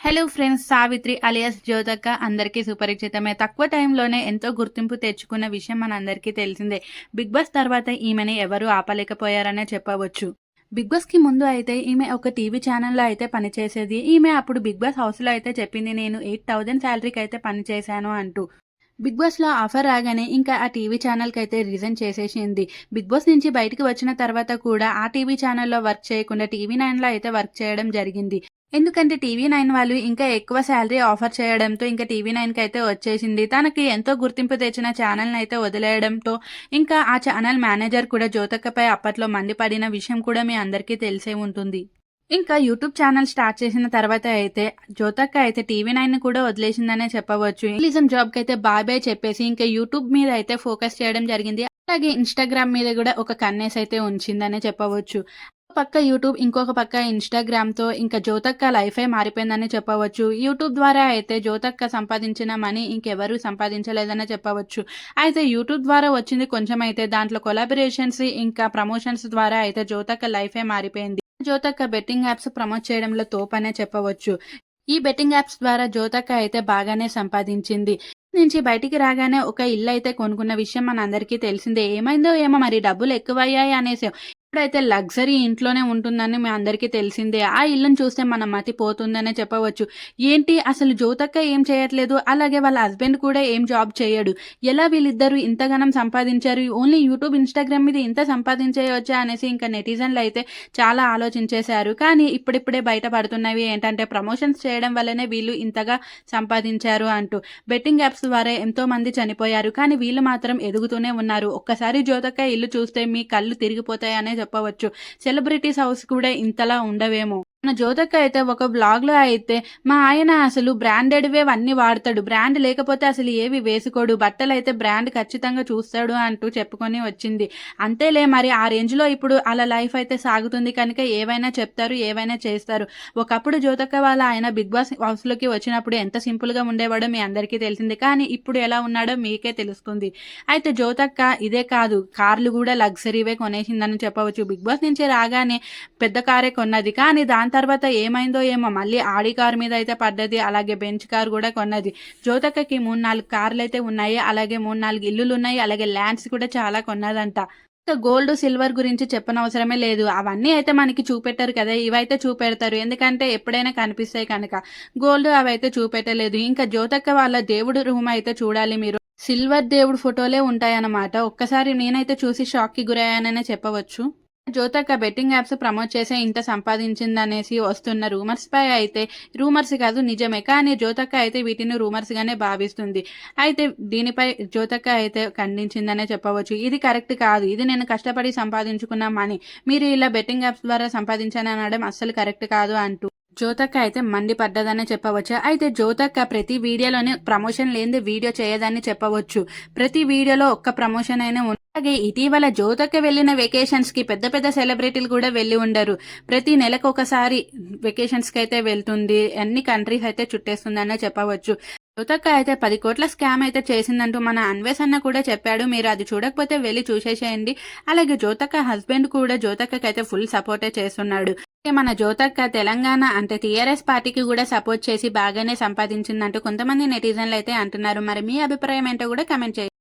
Hello friends, Savitri alias జ్యోతక్క అందరికీ సుపరిచితమే. తక్కువ టైంలోనే ఎంతో గుర్తింపు తెచ్చుకున్న విషయం మనందరికీ తెలిసిందే. బిగ్ బాస్ తర్వాత ఈమెని ఎవరూ ఆపలేకపోయారనే చెప్పవచ్చు. బిగ్ బాస్కి ముందు అయితే ఈమె ఒక టీవీ ఛానల్లో అయితే పనిచేసేది. ఈమె అప్పుడు బిగ్ బాస్ హౌస్లో అయితే చెప్పింది, నేను 8,000 శాలరీకి అయితే పనిచేశాను అంటూ. బిగ్ బాస్లో ఆఫర్ రాగానే ఇంకా ఆ టీవీ ఛానల్కి అయితే రిజైన్ చేసేసింది. బిగ్ బాస్ నుంచి బయటకు వచ్చిన తర్వాత కూడా ఆ టీవీ ఛానల్లో వర్క్ చేయకుండా టీవీ9లో అయితే వర్క్ చేయడం జరిగింది. ఎందుకంటే టీవీ9 వాళ్ళు ఇంకా ఎక్కువ శాలరీ ఆఫర్ చేయడంతో ఇంకా టీవీ9కి అయితే వచ్చేసింది. తనకి ఎంతో గుర్తింపు తెచ్చిన ఛానల్ని అయితే వదిలేయడంతో ఇంకా ఆ ఛానల్ మేనేజర్ కూడా జ్యోతక్కపై అప్పట్లో మండిపడిన విషయం కూడా మీ అందరికీ తెలిసే ఉంటుంది. ఇంకా యూట్యూబ్ ఛానల్ స్టార్ట్ చేసిన తర్వాత అయితే జ్యోతక్క అయితే టీవీ9 కూడా వదిలేసిందనే చెప్పవచ్చు. జర్నలిజం జాబ్ కి అయితే బాయ్ చెప్పేసి ఇంకా యూట్యూబ్ మీద అయితే ఫోకస్ చేయడం జరిగింది. అలాగే ఇన్స్టాగ్రామ్ మీద కూడా ఒక కన్నేసి అయితే ఉంచిందనే చెప్పవచ్చు. పక్క యూట్యూబ్, ఇంకొక పక్క ఇన్స్టాగ్రామ్ తో ఇంకా జ్యోతక్క లైఫే మారిపోయిందని చెప్పవచ్చు. యూట్యూబ్ ద్వారా అయితే జ్యోతక్క సంపాదించిన మనీ ఇంకెవరూ సంపాదించలేదనే చెప్పవచ్చు. అయితే యూట్యూబ్ ద్వారా వచ్చింది కొంచెం అయితే దాంట్లో కొలాబరేషన్స్ ఇంకా ప్రమోషన్స్ ద్వారా అయితే జ్యోతక్క లైఫే మారిపోయింది. జ్యోతక్క బెట్టింగ్ యాప్స్ ప్రమోట్ చేయడంలో తోపనే చెప్పవచ్చు. ఈ బెట్టింగ్ యాప్స్ ద్వారా జ్యోతక్క అయితే బాగానే సంపాదించింది. నుంచి బయటికి రాగానే ఒక ఇల్లు అయితే కొనుక్కున్న విషయం మన అందరికీ తెలిసిందే. ఏమైందో ఏమో మరి డబ్బులు ఎక్కువయ్యాయి అనేసి ఇప్పుడైతే లగ్జరీ ఇంట్లోనే ఉంటుందని మీ అందరికీ తెలిసిందే. ఆ ఇల్లును చూస్తే మన మతి పోతుందనే చెప్పవచ్చు. ఏంటి అసలు జ్యోతక్క ఏం చేయట్లేదు, అలాగే వాళ్ళ హస్బెండ్ కూడా ఏం జాబ్ చేయడు, ఎలా వీళ్ళిద్దరూ ఇంతగానం సంపాదించారు, ఓన్లీ యూట్యూబ్ ఇన్స్టాగ్రామ్ మీద ఇంత సంపాదించేయొచ్చా అనేసి ఇంకా నెటిజన్లు అయితే చాలా ఆలోచించేశారు. కానీ ఇప్పుడిప్పుడే బయటపడుతున్నవి ఏంటంటే ప్రమోషన్స్ చేయడం వల్లనే వీళ్ళు ఇంతగా సంపాదించారు అంటూ. బెట్టింగ్ యాప్స్ ద్వారా ఎంతో మంది చనిపోయారు, కానీ వీళ్ళు మాత్రం ఎదుగుతూనే ఉన్నారు. ఒక్కసారి జ్యోతక్క ఇల్లు చూస్తే మీ కళ్ళు తిరిగిపోతాయనే చెప్పవచ్చు. సెలబ్రిటీస్ హౌస్ కూడా ఇంతలా ఉండవేమో. మన జ్యోతక్క అయితే ఒక బ్లాగ్ లో అయితే మా ఆయన అసలు బ్రాండెడ్వే అన్ని వాడతాడు, బ్రాండ్ లేకపోతే అసలు ఏవి వేసుకోడు, బట్టలు అయితే బ్రాండ్ ఖచ్చితంగా చూస్తాడు అంటూ చెప్పుకొని వచ్చింది. అంతేలే మరి ఆ రేంజ్ లో ఇప్పుడు అలా లైఫ్ అయితే సాగుతుంది కనుక ఏవైనా చెప్తారు, ఏవైనా చేస్తారు. ఒకప్పుడు జ్యోతక్క వాళ్ళ ఆయన బిగ్ బాస్ హౌస్ లోకి వచ్చినప్పుడు ఎంత సింపుల్ గా ఉండేవాడో మీ అందరికీ తెలిసింది. కానీ ఇప్పుడు ఎలా ఉన్నాడో మీకే తెలుస్తుంది. అయితే జ్యోతక్క ఇదే కాదు, కార్లు కూడా లగ్జరీవే కొనేసిందని చెప్పవచ్చు. బిగ్ బాస్ నుంచి రాగానే పెద్ద కారే కొన్నది, కానీ దాని తర్వాత ఏమైందో ఏమో మళ్ళీ ఆడి కారు మీద అయితే పడ్డది. అలాగే బెంచ్ కార్ కూడా కొన్నది. జ్యోతక్కకి 3-4 కార్లు అయితే ఉన్నాయి, అలాగే 3-4 ఇల్లులు ఉన్నాయి, అలాగే ల్యాండ్స్ కూడా చాలా కొన్నదంట. ఇంకా గోల్డ్ సిల్వర్ గురించి చెప్పనవసరమే లేదు, అవన్నీ అయితే మనకి చూపెట్టారు కదా, ఇవైతే చూపెడతారు ఎందుకంటే ఎప్పుడైనా కనిపిస్తాయి కనుక. గోల్డ్ అవైతే చూపెట్టలేదు. ఇంకా జ్యోతక్క వాళ్ళ దేవుడు రూమ్ అయితే చూడాలి మీరు, సిల్వర్ దేవుడు ఫోటోలే ఉంటాయన్నమాట. ఒక్కసారి నేనైతే చూసి షాక్ కి గురయ్యాననే చెప్పవచ్చు. జ్యోతక్క బెట్టింగ్ యాప్స్ ప్రమోట్ చేసే ఇంత సంపాదించిందనేసి వస్తున్న రూమర్స్ పై అయితే రూమర్స్ కాదు నిజమే, కానీ జ్యోతక్క అయితే వీటిని రూమర్స్ గానే భావిస్తుంది. అయితే దీనిపై జ్యోతక్క అయితే ఖండించిందనే చెప్పవచ్చు. ఇది కరెక్ట్ కాదు, ఇది నేను కష్టపడి సంపాదించుకున్న మనీ, మీరు ఇలా బెట్టింగ్ యాప్స్ ద్వారా సంపాదించాను అనడం అస్సలు కరెక్ట్ కాదు అంటూ జ్యోతక్క అయితే మండిపడ్డదనే చెప్పవచ్చు. అయితే జ్యోతక్క ప్రతి వీడియోలోనే ప్రమోషన్ లేనిది వీడియో చేయదని చెప్పవచ్చు. ప్రతి వీడియోలో ఒక్క ప్రమోషన్ అయినా. అలాగే ఇటీవల జ్యోతక్క వెళ్లిన వెకేషన్స్ కి పెద్ద పెద్ద సెలబ్రిటీలు కూడా వెళ్లి ఉండరు. ప్రతి నెలకు ఒకసారి వెకేషన్స్ కి అయితే వెళ్తుంది, అన్ని కంట్రీస్ అయితే చుట్టేస్తుందనే చెప్పవచ్చు. జ్యోతక్క అయితే 10 కోట్ల స్కామ్ అయితే చేసిందంటూ మన అన్వేష్ అన్న కూడా చెప్పాడు. మీరు అది చూడకపోతే వెళ్ళి చూసేసేయండి. అలాగే జ్యోతక్క హస్బెండ్ కూడా జ్యోతక్కకి అయితే ఫుల్ సపోర్టే చేస్తున్నాడు. మన జ్యోతక్క తెలంగాణ అంటే టీఆర్ఎస్ పార్టీకి కూడా సపోర్ట్ చేసి బాగానే సంపాదించిందంటూ కొంతమంది నెటిజన్లు అయితే అంటున్నారు. మరి మీ అభిప్రాయం ఏంటో కూడా కమెంట్ చేయండి.